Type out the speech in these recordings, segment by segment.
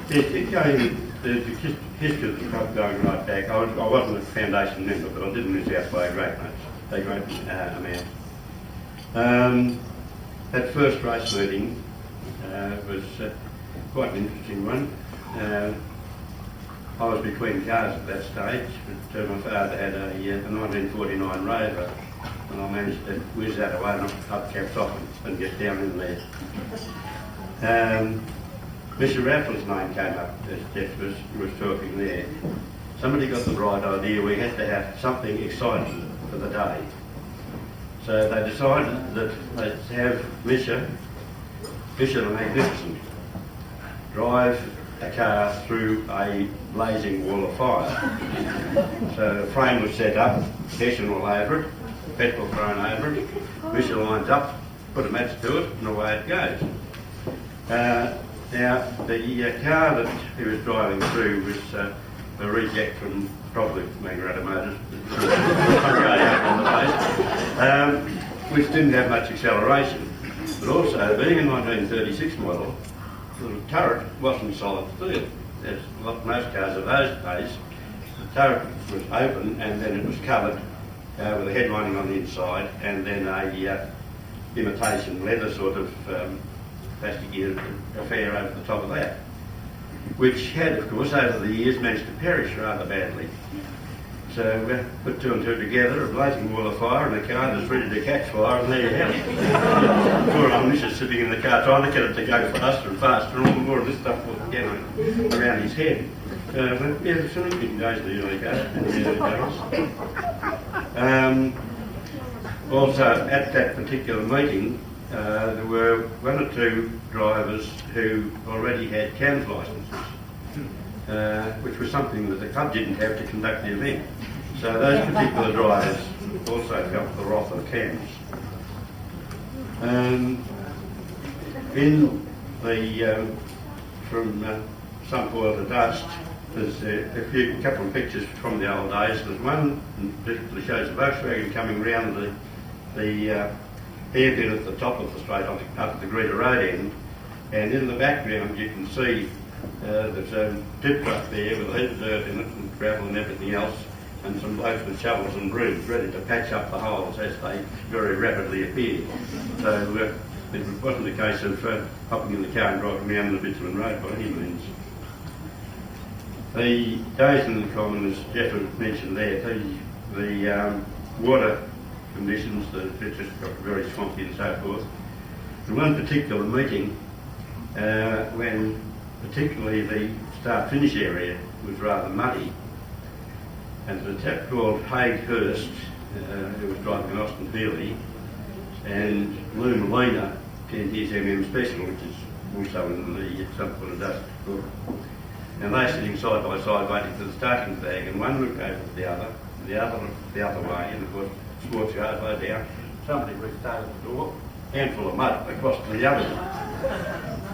The history of the club going right back, I wasn't a foundation member, but I didn't miss out by a great amount. That first race meeting was quite an interesting one. I was between cars at that stage, but my father had a 1949 Rover, and I managed to whiz that away, knock the hubcaps off and get down in there. Mr. Raffles' name came up as Jeff was talking there. Somebody got the right idea, we had to have something exciting for the day. So they decided that they'd have Misha the Magnificent drive a car through a blazing wall of fire. So the frame was set up, hessian all over it, petrol thrown over it, Misha lines up, put a match to it, and away it goes. Now, the car that he was driving through was a reject from probably Mangarata Motors, which didn't have much acceleration. But also, being a 1936 model, the turret wasn't solid steel. As most cars of those days, the turret was open and then it was covered with a headlining on the inside and then a imitation leather sort of plastic affair over the top of that, which had, of course, over the years managed to perish rather badly. So we put two and two together, a blazing wall of fire and a car that's ready to catch fire, and there you have it. Poor old Misha sitting in the car trying to get it to go faster and faster, and all the more of this stuff was getting around his head. But yeah, there's some interesting days in the early days. Also, at that particular meeting, there were one or two drivers who already had CAMS licences, which was something that the club didn't have to conduct the event. So those particular drivers also felt the wrath of CAMS. In the from Some Oil to Dust, there's a couple of pictures from the old days. There's one that shows a Volkswagen coming round the hairpin at the top of the straight up the Greta Road end, and in the background you can see there's a tip truck there with a heap of dirt in it and gravel and everything else, and some blokes with shovels and brooms ready to patch up the holes as they very rapidly appear. So it wasn't a case of hopping in the car and driving around the bitumen road by any means. The days in the common, as Jeff had mentioned there, the water conditions, it just got very swampy and so forth. In one particular meeting, when particularly the start-finish area was rather muddy, and there was a chap called Haig Hurst, who was driving an Austin Healy, and Lou Molina in his Special, which is also in the Some Oil to Dust book. And they're sitting side by side waiting for the starting flag, and one looked over at the other looked the other way, and of course, sports yard low down, somebody restarted the door, handful of mud across to the other one.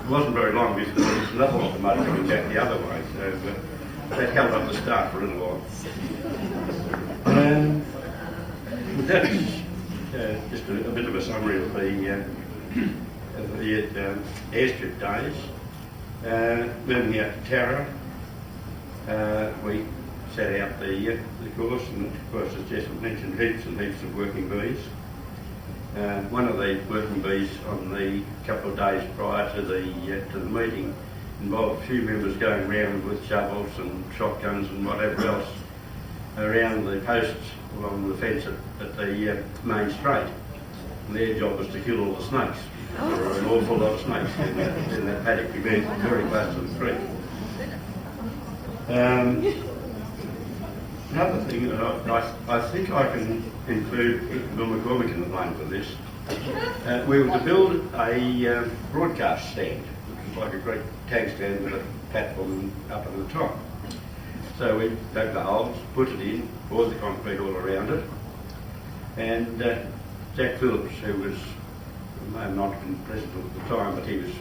It wasn't very long before there was another lot of mud coming back the other way, so that held up the start for a little while. That's just a bit of a summary of the airstrip days. Moving out to Tara, we set out the course, and of course, as Jess mentioned, heaps and heaps of working bees. One of the working bees on the couple of days prior to the meeting involved a few members going around with shovels and shotguns and whatever else around the posts along the fence at the main straight. And their job was to kill all the snakes. There were an awful lot of snakes in that paddock. We went very close to the creek. Another thing that I think I can include Bill McCormick in the blame for this. We were to build a broadcast stand, which was like a great tag stand with a platform up at the top. So we dug the holes, put it in, poured the concrete all around it, and Jack Phillips, who was not been president at the time, but he was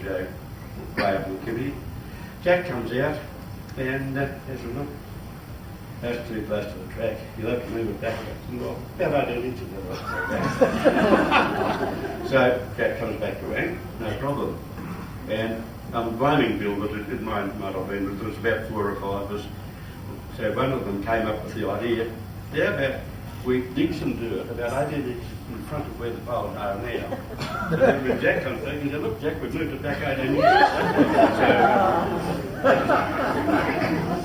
way up in the committee. Jack comes out and has a look. That's too close to the track. You'll have to move it back. Well, about 18 inches of it. So Jack comes back around, no problem. And I'm blaming Bill, but it might have been, but there was about 4 or 5 of us. So one of them came up with the idea, we dig some dirt about 18 inches in front of where the poles are now. And then when Jack comes back, he said, look, Jack, we've moved it back 18 inches. So,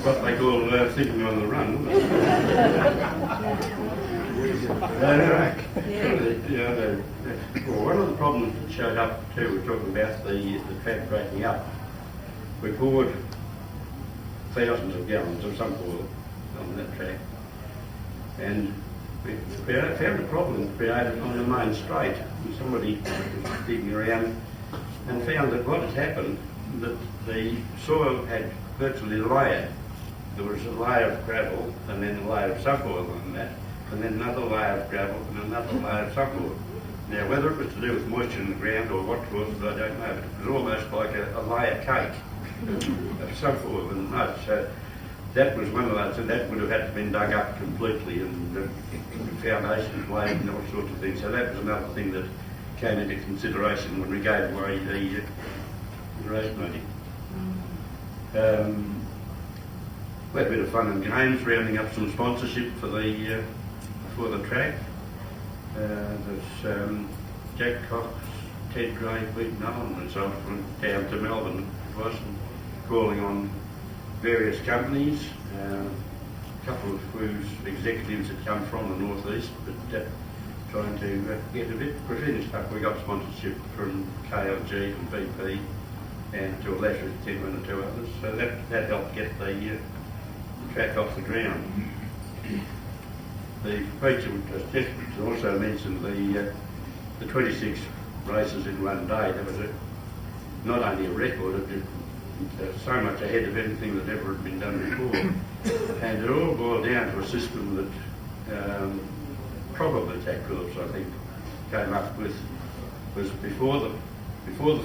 what they call thinking on the run. Well, one of the problems that showed up too, we're talking about the track breaking up. We poured thousands of gallons of some oil on that track, and we found a problem created on the main straight. And somebody was digging around and found that what had happened, that the soil had virtually layered. There was a layer of gravel and then a layer of subsoil on that, and then another layer of gravel and another layer of subsoil. Now, whether it was to do with moisture in the ground or what it was, I don't know, but it was almost like a layer cake of subsoil and mud. So that was one of those, and that would have had to been dug up completely and foundations laid and all sorts of things. So that was another thing that came into consideration when we gave away the race money. We had a bit of fun and games, rounding up some sponsorship for the track. There's Jack Cox, Ted Gray, Pete Nolan and so on went down to Melbourne, it was, and calling on various companies, a couple of whose executives had come from the northeast, but trying to get a bit finished up. We got sponsorship from KLG and BP and to a lesser extent one or two others, so that helped get the track off the ground. The feature was just also mentioned the 26 races in one day. There was not only a record, so much ahead of anything that ever had been done before. And it all boiled down to a system that probably Tack Phillips, I think, came up with, was before the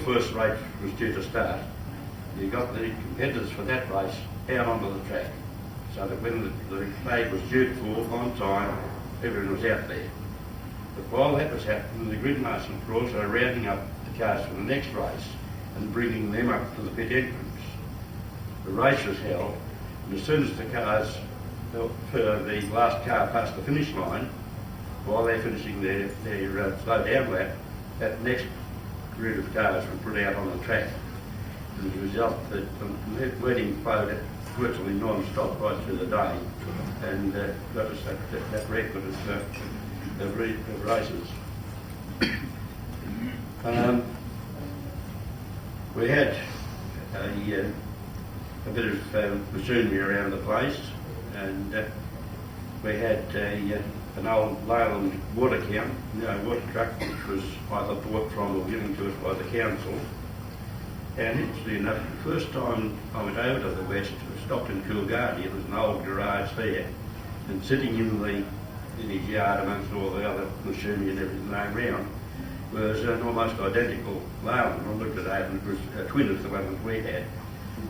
first race was due to start, you got the competitors for that race out onto the track, so that when the flag was due for on time, everyone was out there. But while that was happening, the grid marshals were also rounding up the cars for the next race and bringing them up to the pit entrance. The race was held, and as soon as the cars, the last car passed the finish line, while they're finishing their slow down lap, that next group of cars were put out on the track. And as a result, the wedding flowed virtually non-stop right through the day, and got us that record of races. We had a bit of machinery around the place, and we had an old Leyland water water truck, which was either bought from or given to us by the council. And interestingly enough, the first time I went over to the west, we stopped in Coolgardie. There was an old garage there, and sitting in his yard amongst all the other machinery and everything laying around was an almost identical Leyland. I looked at it, and it was a twin of the one that we had,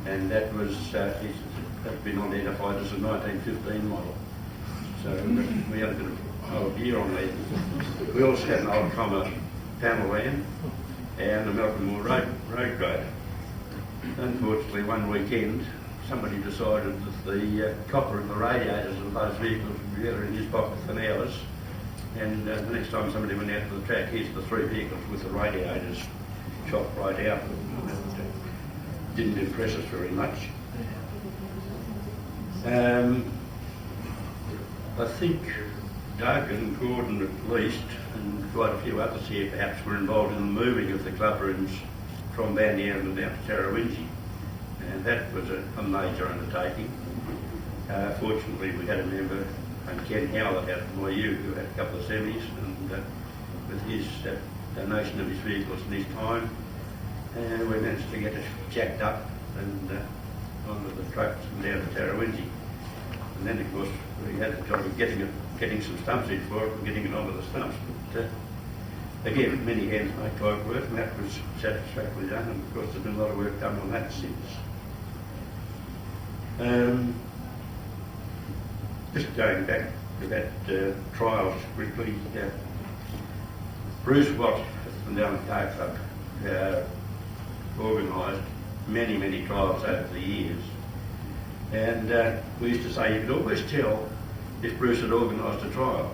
and that was that's been identified as a 1915 model. So we had a bit of old gear on there. We also had an old Commer panel van and a Malcolm Moore road grader. Unfortunately, one weekend, somebody decided that the copper in the radiators of those vehicles would be better in his pocket than ours. And the next time somebody went out to the track, here's the three vehicles with the radiators chopped right out. It didn't impress us very much. I think Doug and Gordon at least, and quite a few others here perhaps, were involved in the moving of the club rooms from Banyan down to Tarrawingi, and that was a major undertaking. Fortunately, we had a member, Ken Howlett out of NYU, who had a couple of semis, and with his donation of his vehicles and his time, we managed to get it jacked up and onto the trucks and down to Tarrawingi. And then, of course, we had the job of getting some stumps in for it and getting it onto the stumps. But again, many hands make light work, and that was satisfactorily done. And of course, there's been a lot of work done on that since. Just going back to that trials quickly, Bruce Watt from down the Car Club organised many, many trials over the years. And we used to say you could always tell if Bruce had organised a trial.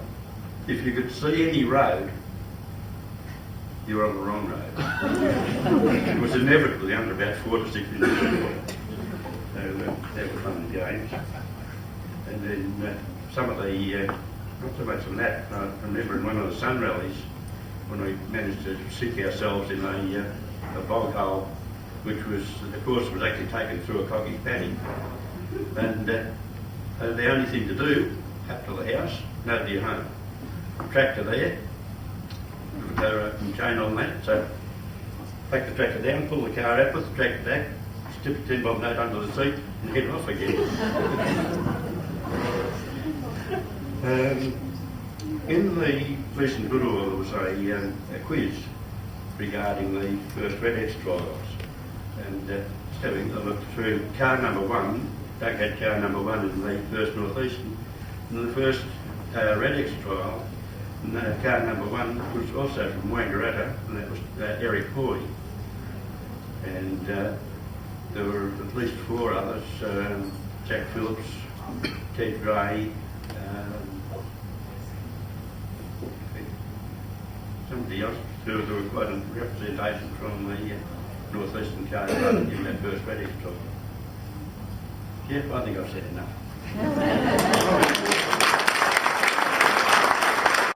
If you could see any road, you were on the wrong road. It was inevitably under about 4 to 6 minutes of water. So that was fun and games. And then some of the, not so much on that, I remember in one of the sun rallies when we managed to sink ourselves in a bog hole, which was, the course was actually taken through a cocky's paddy. And the only thing to do, up to the house, nobody at home. Tractor there, motor and chain on that, so take the tractor down, pull the car out, put the tractor back, slip a 10 bob note under the seat and head off again. In the Police and Good Oil there was a quiz regarding the first Red X trials, and just having a look through car number 1, Doug had car number 1 in the first Northeastern, and the first Red X trial. And car number 1 was also from Wangaratta, and that was Eric Hoy. And there were at least 4 others, Jack Phillips, Ted Gray, somebody else. There were quite a representation from the Northeastern car in that first Red X trial. Yeah, I think I've said enough.